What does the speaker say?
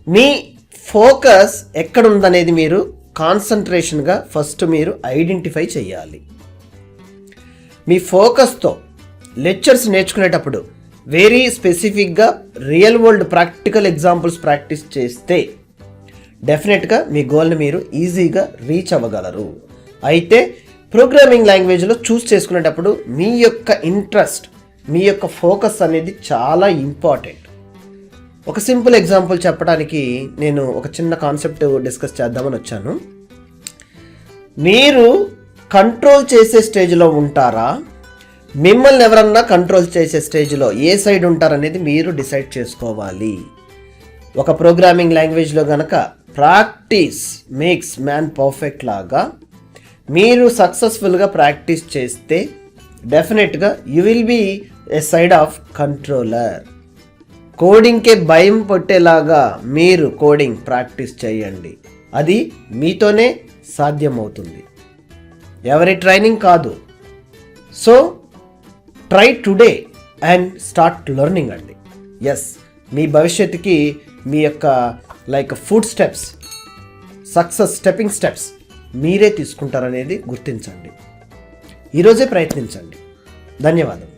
మీ focus ఎక్కడుందనేది మీరు కాన్సన్ట్రేషన్గా first మీరు identify చేయాలి. మీ ఫోకస్తో లెక్చర్స్ నేర్చుకునేటప్పుడు వెరీ స్పెసిఫిక్గా real world practical examples practice చేస్తే డెఫినెట్గా మీ గోల్ని మీరు ఈజీగా రీచ్ అవ్వగలరు. అయితే ప్రోగ్రామింగ్ లాంగ్వేజ్లో చూస్ చేసుకునేటప్పుడు మీ యొక్క ఇంట్రెస్ట్, మీ యొక్క ఫోకస్ అనేది చాలా ఇంపార్టెంట్. ఒక సింపుల్ ఎగ్జాంపుల్ చెప్పడానికి నేను ఒక చిన్న కాన్సెప్ట్ డిస్కస్ చేద్దామని వచ్చాను. మీరు కంట్రోల్ చేసే స్టేజ్లో ఉంటారా, మిమ్మల్ని ఎవరన్నా కంట్రోల్ చేసే స్టేజ్లో ఏ సైడ్ ఉంటారనేది మీరు డిసైడ్ చేసుకోవాలి. ఒక ప్రోగ్రామింగ్ లాంగ్వేజ్లో కనుక ప్రాక్టీస్ మేక్స్ మ్యాన్ పర్ఫెక్ట్ లాగా మీరు సక్సెస్ఫుల్గా ప్రాక్టీస్ చేస్తే డెఫినెట్గా you will be a side of controller. కోడింగ్కే భయం పట్టేలాగా మీరు కోడింగ్ ప్రాక్టీస్ చేయండి, అది మీతోనే సాధ్యమవుతుంది, ఎవరి ట్రైనింగ్ కాదు. So try today and start learning అండి. ఎస్, మీ భవిష్యత్తుకి మీ యొక్క food steps, success stepping steps మీరే తీసుకుంటారనేది గుర్తించండి. ఈరోజే ప్రయత్నించండి. ధన్యవాదాలు.